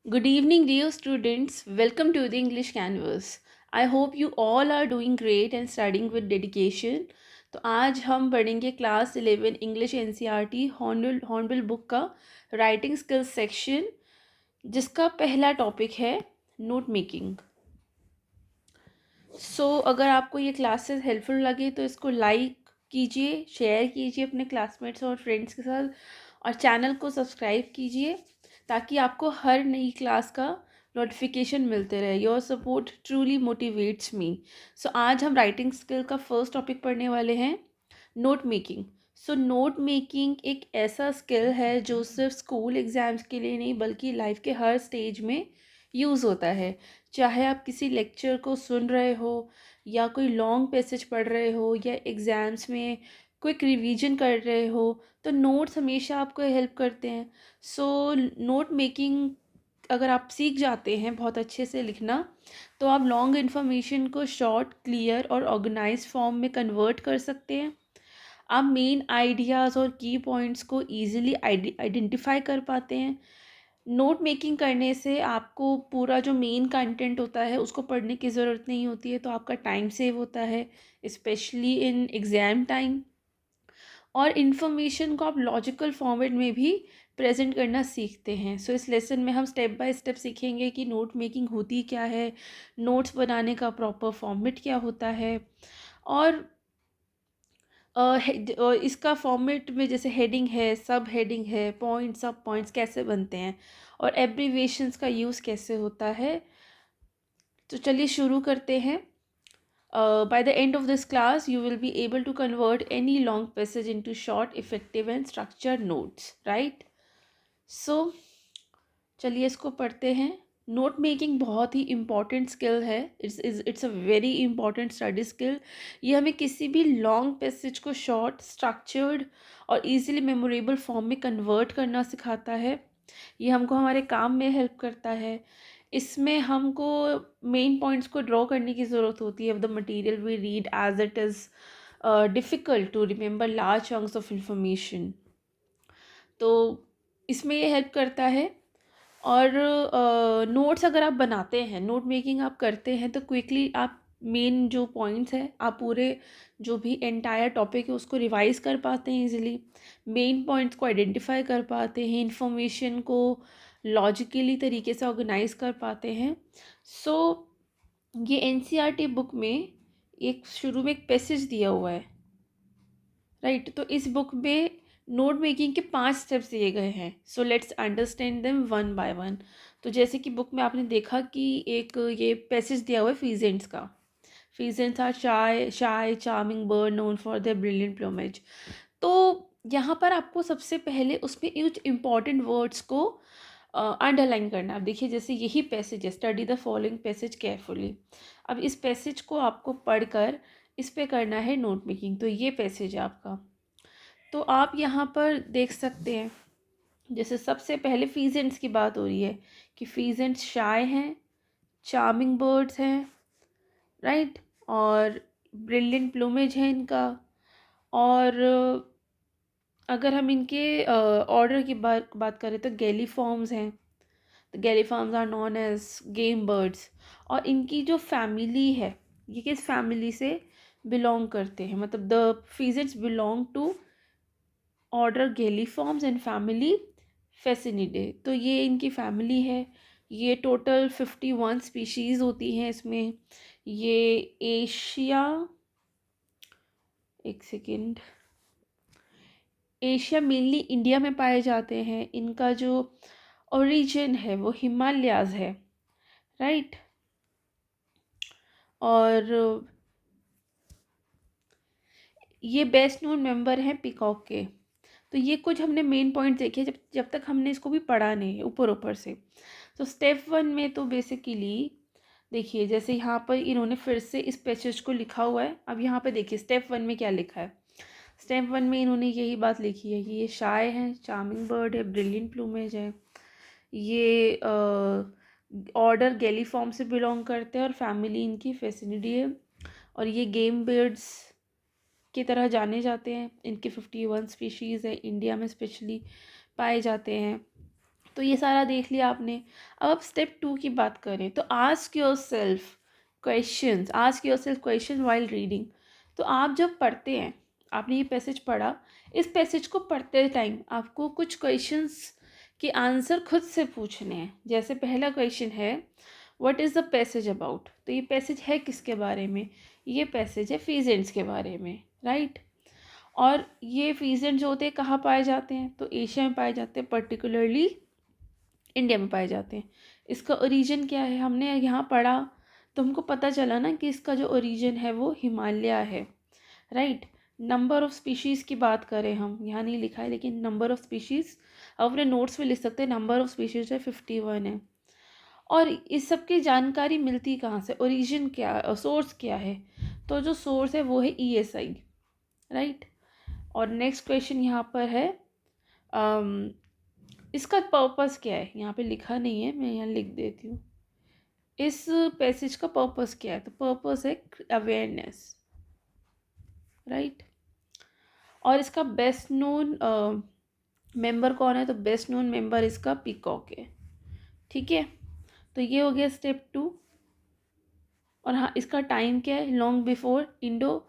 Good evening, dear students. Welcome to the English Canvas. I hope you all are doing great and studying with dedication. तो आज हम पढ़ेंगे class 11 English NCERT hornbill book का writing skills section, जिसका पहला topic है note making. अगर आपको ये क्लासेस हेल्पफुल लगे तो इसको लाइक कीजिए, शेयर कीजिए अपने क्लासमेट्स और फ्रेंड्स के साथ, और चैनल को सब्सक्राइब कीजिए ताकि आपको हर नई क्लास का नोटिफिकेशन मिलते रहे। Your support truly motivates me. आज हम राइटिंग स्किल का फर्स्ट टॉपिक पढ़ने वाले हैं, नोट मेकिंग। नोट मेकिंग एक ऐसा स्किल है जो सिर्फ स्कूल एग्ज़ाम्स के लिए नहीं बल्कि लाइफ के हर स्टेज में यूज़ होता है। चाहे आप किसी लेक्चर को सुन रहे हो, या कोई लॉन्ग पैसेज पढ़ रहे हो, या एग्ज़ाम्स में क्विक रिवीजन कर रहे हो, तो नोट्स हमेशा आपको हेल्प करते हैं। नोट मेकिंग अगर आप सीख जाते हैं बहुत अच्छे से लिखना, तो आप लॉन्ग इन्फॉर्मेशन को शॉर्ट, क्लियर और ऑर्गेनाइज फॉर्म में कन्वर्ट कर सकते हैं। आप मेन आइडियाज़ और की पॉइंट्स को ईज़िली आइडेंटिफाई कर पाते हैं। नोट मेकिंग करने से आपको पूरा जो मेन कंटेंट होता है उसको पढ़ने की ज़रूरत नहीं होती है, तो आपका टाइम सेव होता है, स्पेशली इन एग्ज़ाम टाइम। और इन्फॉर्मेशन को आप लॉजिकल फॉर्मेट में भी प्रेजेंट करना सीखते हैं। इस लेसन में हम स्टेप बाय स्टेप सीखेंगे कि नोट मेकिंग होती क्या है, नोट्स बनाने का प्रॉपर फॉर्मेट क्या होता है, और इसका फॉर्मेट में जैसे हेडिंग है, सब हेडिंग है, पॉइंट्स, सब पॉइंट्स कैसे बनते हैं, और एब्रीविएशंस का यूज़ कैसे होता है। तो चलिए शुरू करते हैं। By the end of this class, you will be able to convert any long passage into short, effective and structured notes, right? So, चलिए इसको पढ़ते हैं। नोट मेकिंग बहुत ही इम्पॉर्टेंट स्किल है। It's a very important study skill. ये हमें किसी भी लॉन्ग पैसेज को शॉर्ट, स्ट्रक्चर्ड और इजीली मेमोरेबल फॉर्म में कन्वर्ट करना सिखाता है। ये हमको हमारे काम में हेल्प करता है। इसमें हमको मेन पॉइंट्स को ड्रॉ करने की ज़रूरत होती है। The material we read as it is difficult to remember large chunks of information, तो इसमें ये हेल्प करता है। और नोट्स अगर आप बनाते हैं, नोट मेकिंग आप करते हैं, तो क्विकली आप मेन जो पॉइंट्स हैं, आप पूरे जो भी एंटायर टॉपिक है उसको रिवाइज कर पाते हैं इजीली, मेन पॉइंट्स को आइडेंटिफाई कर पाते हैं, इंफॉर्मेशन को लॉजिकली तरीके से ऑर्गेनाइज कर पाते हैं। सो ये एनसीईआरटी बुक में एक शुरू में एक पैसेज दिया हुआ है, राइट? तो इस बुक में नोट मेकिंग के 5 स्टेप्स दिए गए हैं। Let's understand them one by one. तो जैसे कि बुक में आपने देखा कि एक ये पैसेज दिया हुआ है फीजेंट्स का। Pheasants are shy charming bird known for their brilliant plumage. तो यहाँ पर आपको सबसे पहले उसमें कुछ इंपॉर्टेंट वर्ड्स को अंडरलाइन करना है। अब देखिए, जैसे यही पैसेज है, study the following passage carefully. अब इस पैसेज को आपको पढ़कर इस पे करना है नोट मेकिंग। तो ये पैसेज है आपका। तो आप यहाँ पर देख सकते हैं, जैसे सबसे पहले फीजेंट्स की बात हो रही है कि फीजेंट्स शाय हैं, चार्मिंग बर्ड्स हैं, राइट, और ब्रिलियंट प्लूमेज है इनका। और अगर हम इनके ऑर्डर की बात करें तो गैलीफॉर्म्स हैं। तो galliformes are known as game birds. और इनकी जो फैमिली है, ये किस फैमिली से बिलोंग करते हैं, मतलब the pheasants belong to order galliformes and family Phasianidae. तो ये इनकी फैमिली है। ये टोटल 51 स्पीशीज़ होती हैं इसमें। ये एशिया, एक सेकेंड, एशिया मेनली इंडिया में पाए जाते हैं। इनका जो ओरिजिन है वो हिमालयाज़ है, राइट। और ये बेस्ट नोन मेंबर हैं पीकॉक के। तो ये कुछ हमने मेन पॉइंट देखे, जब जब तक हमने इसको भी पढ़ा नहीं है ऊपर ऊपर से। तो स्टेप 1 में तो बेसिकली देखिए, जैसे यहाँ पर इन्होंने फिर से इस पैसेज को लिखा हुआ है। अब यहाँ पे देखिए स्टेप 1 में क्या लिखा है। स्टेप 1 में इन्होंने यही बात लिखी है कि ये शाय है, चार्मिंग बर्ड है, ब्रिलियंट प्लूमेज है, ये ऑर्डर गैलीफॉर्म से बिलोंग करते हैं और फैमिली इनकी फेसिनिडी है, और ये गेम बर्ड्स की तरह जाने जाते हैं। इनके 51 स्पीशीज़ है, इंडिया में स्पेशली पाए जाते हैं। तो ये सारा देख लिया आपने। अब स्टेप 2 की बात करें तो ask your self question while reading. तो आप जब पढ़ते हैं, आपने ये पैसेज पढ़ा, इस पैसेज को पढ़ते टाइम आपको कुछ क्वेश्चंस के आंसर खुद से पूछने हैं। जैसे पहला क्वेश्चन है, what is the passage about. तो ये पैसेज है किसके बारे में? ये पैसेज है फीजेंट्स के बारे में, राइट। और ये फीजेंट जो होते हैं कहाँ पाए जाते हैं? तो एशिया में पाए जाते हैं, पर्टिकुलरली इंडिया में पाए जाते हैं। इसका ओरिजिन क्या है? हमने यहाँ पढ़ा तो हमको पता चला ना कि इसका जो ओरिजिन है वो हिमालय है, राइट। नंबर ऑफ़ स्पीशीज़ की बात करें, हम यहाँ नहीं लिखा है लेकिन नंबर ऑफ़ स्पीशीज़ आप अपने नोट्स में लिख सकते हैं। नंबर ऑफ़ स्पीशीज़ है 51 है। और इस सब की जानकारी मिलती कहाँ से? ओरिजिन क्या, सोर्स क्या है? तो जो सोर्स है वो है ESI, राइट। और नेक्स्ट क्वेश्चन यहाँ पर है, इसका पर्पस क्या है? यहाँ पे लिखा नहीं है, मैं यहाँ लिख देती हूँ। इस पैसेज का पर्पस क्या है? तो पर्पस है अवेयरनेस, राइट। और इसका बेस्ट नोन मेंबर कौन है? तो बेस्ट नोन मेंबर इसका पीकॉक है, ठीक है। तो ये हो गया स्टेप 2। और हाँ, इसका टाइम क्या है? Long before Indo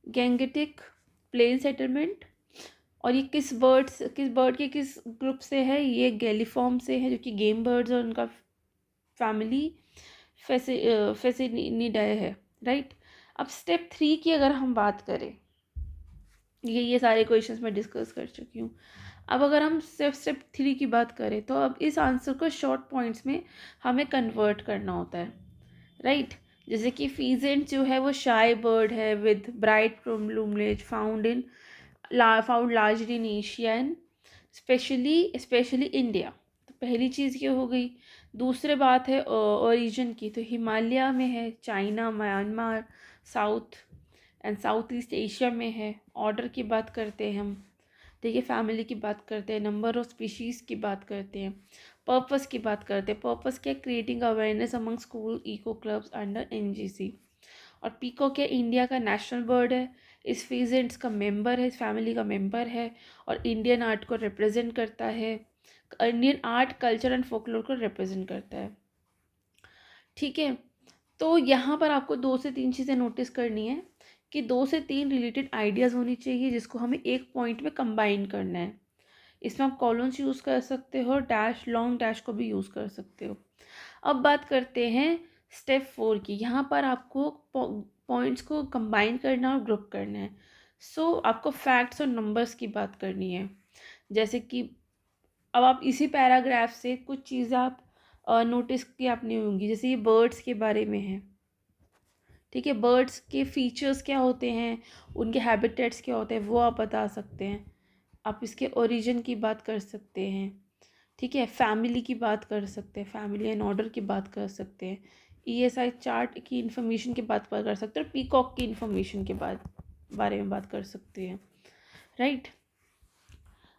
Gangetic plain settlement. और ये किस बर्ड के किस ग्रुप से है? ये गैलीफॉर्म से है, जो कि गेम बर्ड्स और उनका फैमिली फेसिनिडाए है, राइट। अब स्टेप 3 की अगर हम बात करें, ये सारे क्वेश्चंस मैं डिस्कस कर चुकी हूँ। अब अगर हम स्टेप 3 की बात करें तो अब इस आंसर को शॉर्ट पॉइंट्स में हमें कन्वर्ट करना होता है, राइट। जैसे कि फीजेंट जो है वो शाई बर्ड है with bright plumage found largely in Asia and specially India. तो पहली चीज़ ये हो गई। दूसरी बात है ओरिजिन की, तो हिमालय में है, China, Myanmar, south east Asia में है। ऑर्डर की बात करते हैं हम, देखिए फैमिली की बात करते हैं, नंबर ऑफ स्पीशीज़ की बात करते हैं, पर्पस की बात करते हैं। पर्पस क्या? Creating awareness among school eco clubs under NGC। और पीकॉक क्या? इंडिया का नेशनल बर्ड है, इस फीजेंट्स का मेंबर है, इस फैमिली का मेंबर है, और इंडियन आर्ट को रिप्रेजेंट करता है, Indian art culture and folklore को रिप्रेजेंट करता है, ठीक है। तो यहाँ पर आपको 2 से 3 चीज़ें नोटिस करनी है कि 2 से 3 रिलेटेड आइडियाज़ होनी चाहिए जिसको हमें एक पॉइंट में कंबाइन करना है। इसमें आप कॉलम्स यूज़ कर सकते हो, डैश, लॉन्ग डैश को भी यूज़ कर सकते हो। अब बात करते हैं स्टेप 4 की। यहाँ पर आपको पॉइंट्स को कंबाइन करना और ग्रुप करना है। सो आपको फैक्ट्स और नंबर्स की बात करनी है। जैसे कि अब आप इसी पैराग्राफ से कुछ चीज़ें आप नोटिस की आपने होंगी, जैसे ये बर्ड्स के बारे में है, ठीक है। बर्ड्स के फीचर्स क्या होते हैं, उनके हैबिटेट्स क्या होते हैं, वो आप बता सकते हैं। आप इसके ओरिजिन की बात कर सकते हैं, ठीक है। फैमिली की बात कर सकते हैं, फैमिली एंड ऑर्डर की बात कर सकते हैं, ESI चार्ट की इन्फॉर्मेशन की बात कर सकते हैं, और पीकॉक की इन्फॉर्मेशन के बारे में बात कर सकते हैं, राइट।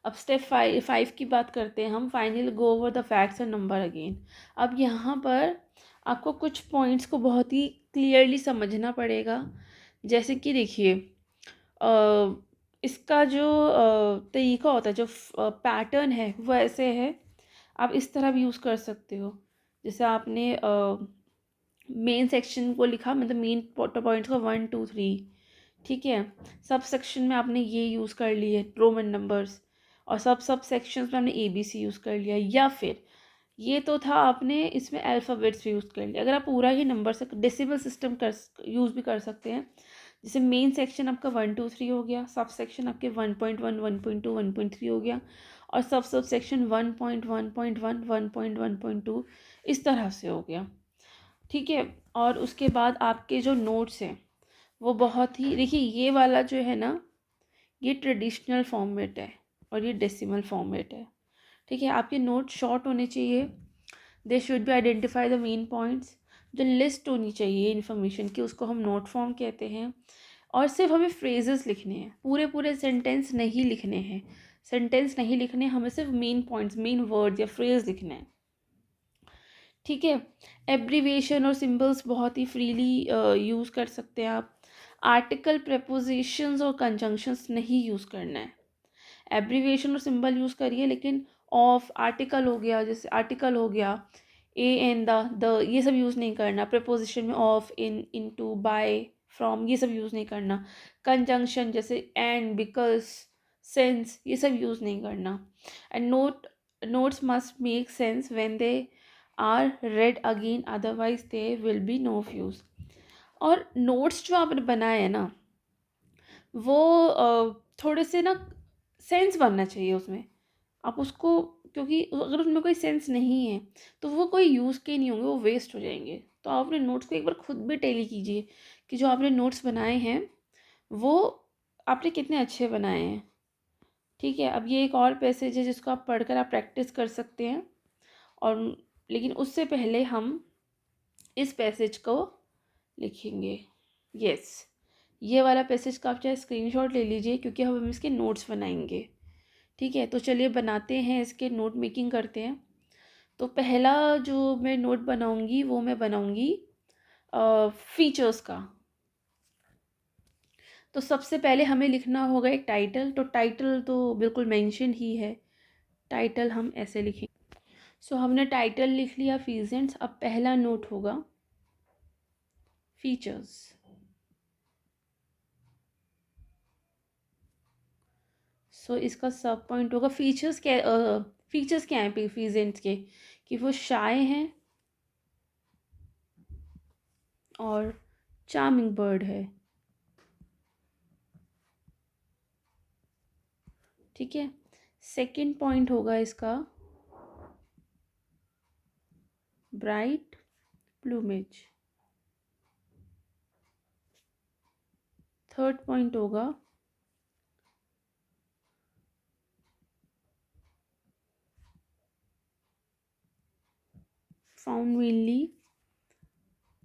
अब स्टेप 5 की बात करते हैं हम। Finally go over the facts and number again. अब यहाँ पर आपको कुछ पॉइंट्स को बहुत ही क्लियरली समझना पड़ेगा। जैसे कि देखिए, इसका जो तरीका होता है, जो पैटर्न है वो ऐसे है। आप इस तरह भी यूज़ कर सकते हो। जैसे आपने मेन सेक्शन को लिखा, मतलब मेन पॉइंट्स को 1 2 3, ठीक है। सब सेक्शन में आपने ये यूज़ कर लिए रोमन नंबर्स, और सब सेक्शंस में आपने ABC यूज़ कर लिया। या फिर ये तो था, आपने इसमें अल्फ़ाबेट्स भी यूज़ कर लिया। अगर आप पूरा ही नंबर से डेसिमल सिस्टम यूज़ भी कर सकते हैं। जैसे मेन सेक्शन आपका 1 2 3 हो गया, सब सेक्शन आपके 1.1 1.2 1.3 हो गया, और सब सेक्शन 1.1 1.2 इस तरह से हो गया, ठीक है। और उसके बाद आपके जो नोट्स हैं वो बहुत ही, देखिए ये वाला जो है ना, ये ट्रेडिशनल फॉर्मेट है और ये डेसिमल फॉर्मेट है, ठीक है। आपके नोट शॉर्ट होने चाहिए। They should be identify the main points. जो लिस्ट होनी चाहिए इन्फॉर्मेशन की, उसको हम नोट फॉर्म कहते हैं। और सिर्फ हमें फ्रेजेस लिखने हैं, पूरे पूरे सेंटेंस नहीं लिखने हैं। सेंटेंस नहीं लिखने, हमें सिर्फ मेन पॉइंट्स, मेन वर्ड या फ्रेज लिखने हैं, ठीक है। एब्रीविएशन और सिंबल्स बहुत ही फ्रीली यूज़ कर सकते हैं आप। आर्टिकल, प्रेपोजिशंस और कंजंक्शंस नहीं यूज़ करना है। एब्रीविएशन और सिंबल यूज़ करिए, लेकिन ऑफ आर्टिकल हो गया, जैसे आर्टिकल हो गया, ए एन द ये सब यूज़ नहीं करना। प्रपोजिशन में of, in, into, by, from ये सब यूज़ नहीं करना। कंजंक्शन जैसे एंड, बिकॉज, सिंस ये सब यूज़ नहीं करना। And notes must make sense when they are read again, otherwise they will be no of use. और नोट्स जो आपने बनाए हैं ना, वो थोड़े से ना सेंस बनना चाहिए उसमें। आप उसको, क्योंकि अगर उसमें कोई सेंस नहीं है तो वो कोई यूज़ के नहीं होंगे, वो वेस्ट हो जाएंगे। तो आप अपने नोट्स को एक बार खुद भी टैली कीजिए कि जो आपने नोट्स बनाए हैं वो आपने कितने अच्छे बनाए हैं। ठीक है, अब ये एक और पैसेज है जिसको आप पढ़कर आप प्रैक्टिस कर सकते हैं। और लेकिन उससे पहले हम इस पैसेज को लिखेंगे। यस, ये वाला पैसेज का आप चाहे स्क्रीनशॉट ले लीजिए, क्योंकि हम इसके नोट्स बनाएंगे। ठीक है, तो चलिए बनाते हैं, इसके नोट मेकिंग करते हैं। तो पहला जो मैं नोट बनाऊंगी वो मैं बनाऊंगी फीचर्स का। तो सबसे पहले हमें लिखना होगा एक टाइटल। तो टाइटल तो बिल्कुल मेंशन ही है, टाइटल हम ऐसे लिखेंगे। सो हमने टाइटल लिख लिया फीजेंट्स। अब पहला नोट होगा फीचर्स। सो इसका सब पॉइंट होगा फीचर्स। क्या फीचर्स क्या हैं फीजेंट्स के? कि वो शाय हैं और चार्मिंग बर्ड है। ठीक है, सेकंड पॉइंट होगा इसका ब्राइट प्लूमेज। थर्ड पॉइंट होगा found mainly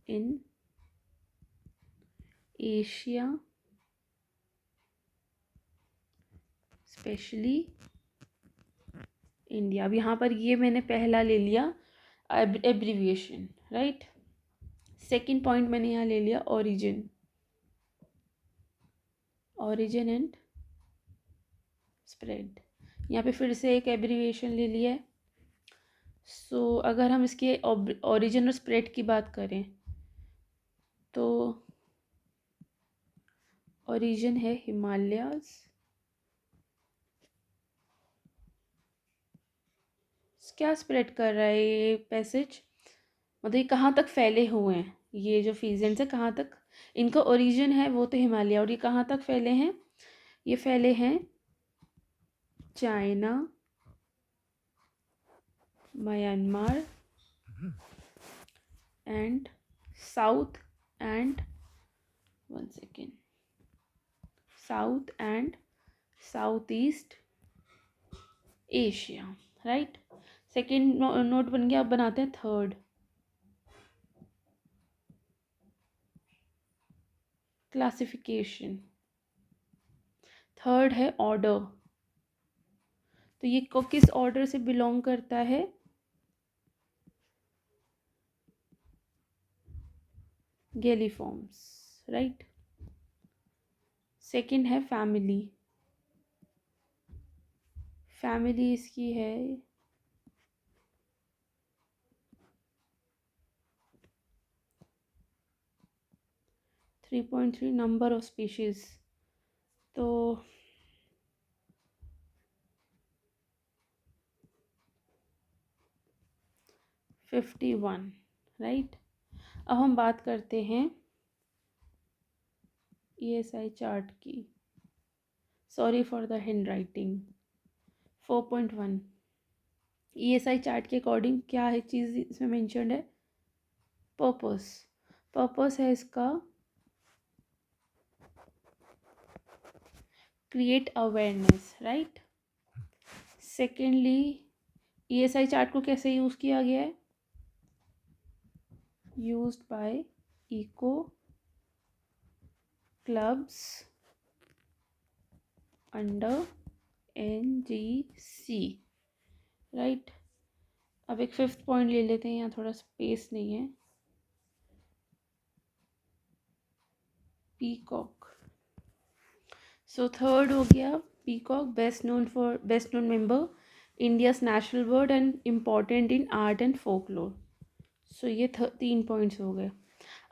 in Asia, specially India. अब यहाँ पर ये मैंने पहला ले लिया एब्रीविएशन, राइट। सेकंड पॉइंट मैंने यहाँ ले लिया ओरिजिन, ओरिजिन एंड स्प्रेड। यहाँ पे फिर से एक एब्रीविएशन ले लिया है। सो अगर हम इसके ओरिजिन और स्प्रेड की बात करें तो ओरिजिन है हिमालयाज, क्या स्प्रेड कर रहा है ये पैसेज, मतलब ये कहाँ तक फैले हुए हैं, ये जो फीजेंट्स है कहाँ तक, इनका ओरिजिन है वो तो हिमालय, और ये कहाँ तक फैले हैं, ये फैले हैं China, Myanmar and south and one second south and south east Asia, right. Second note बन गया। अब बनाते हैं थर्ड, क्लासिफिकेशन। थर्ड है ऑर्डर। तो ये किस ऑर्डर से बिलोंग करता है? गैलीफॉर्म्स, राइट। सेकंड है फैमिली। फैमिली इसकी है 3.3, नंबर ऑफ स्पीशीज तो 51, राइट। अब हम बात करते हैं ESI चार्ट की। Sorry for the hand writing. 4.1 ESI chart के अकॉर्डिंग क्या है चीज़ इसमें मेंशन्ड है? पर्पस। पर्पस है इसका create awareness, right. Secondly ESI chart को कैसे यूज़ किया गया है? Used by eco clubs under NGC, right. अब एक फिफ्थ पॉइंट ले लेते हैं, यहाँ थोड़ा स्पेस नहीं है। पीकॉक। सो थर्ड हो गया peacock, best known member India's national bird and important in art and folklore. So ये 3 पॉइंट्स हो गए।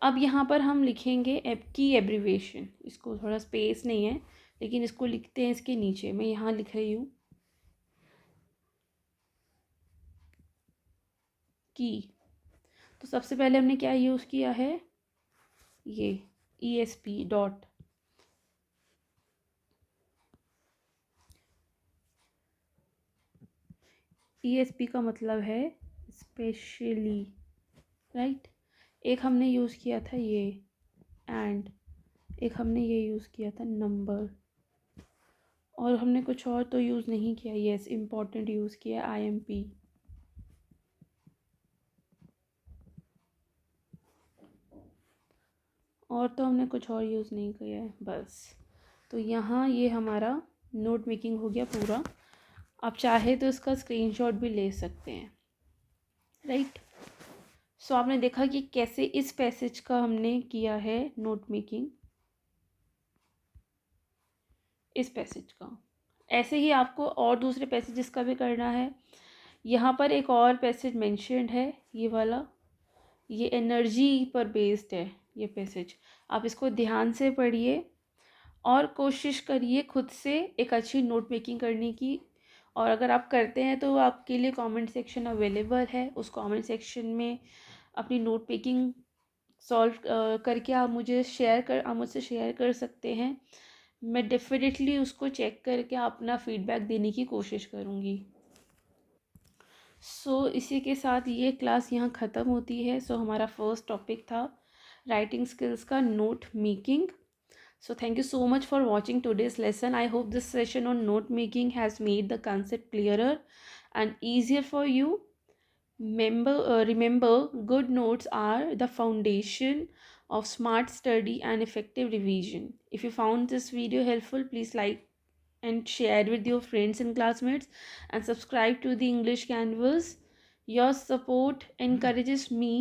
अब यहाँ पर हम लिखेंगे की एब्रीवेशन। इसको थोड़ा स्पेस नहीं है, लेकिन इसको लिखते हैं इसके नीचे। मैं यहाँ लिख रही हूँ की। तो सबसे पहले हमने क्या यूज़ किया है, ये ESP डॉट। ESP का मतलब है स्पेशली, राइट। एक हमने यूज़ किया था ये एंड, एक हमने ये यूज़ किया था नंबर, और हमने कुछ और तो यूज़ नहीं किया। यस, इम्पॉर्टेंट यूज़ किया IMP। और तो हमने कुछ और यूज़ नहीं किया है बस। तो यहाँ ये हमारा नोट मेकिंग हो गया पूरा। आप चाहे तो इसका स्क्रीनशॉट भी ले सकते हैं, राइट। सो आपने देखा कि कैसे इस पैसेज का हमने किया है नोट मेकिंग, इस पैसेज का। ऐसे ही आपको और दूसरे पैसेजेस का भी करना है। यहाँ पर एक और पैसेज मेंशन्ड है, ये वाला, ये एनर्जी पर बेस्ड है ये पैसेज। आप इसको ध्यान से पढ़िए और कोशिश करिए खुद से एक अच्छी नोट मेकिंग करने की। और अगर आप करते हैं तो आपके लिए कमेंट सेक्शन अवेलेबल है। उस कमेंट सेक्शन में अपनी नोट मेकिंग सॉल्व करके आप मुझसे शेयर कर सकते हैं। मैं डेफिनेटली उसको चेक करके अपना फीडबैक देने की कोशिश करूँगी। इसी के साथ ये क्लास यहाँ ख़त्म होती है। हमारा फर्स्ट टॉपिक था राइटिंग स्किल्स का note making. Thank you so much for watching today's lesson. I hope this session on note making has made the concept clearer and easier for you. Remember, good notes are the foundation of smart study and effective revision. If you found this video helpful, please like and share with your friends and classmates, and subscribe to the English Canvas. Your support encourages me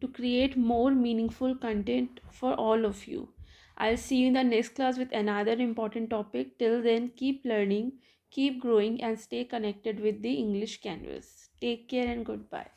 to create more meaningful content for all of you. I'll see you in the next class with another important topic. Till then, keep learning, keep growing, and stay connected with the English Canvas. Take care and goodbye.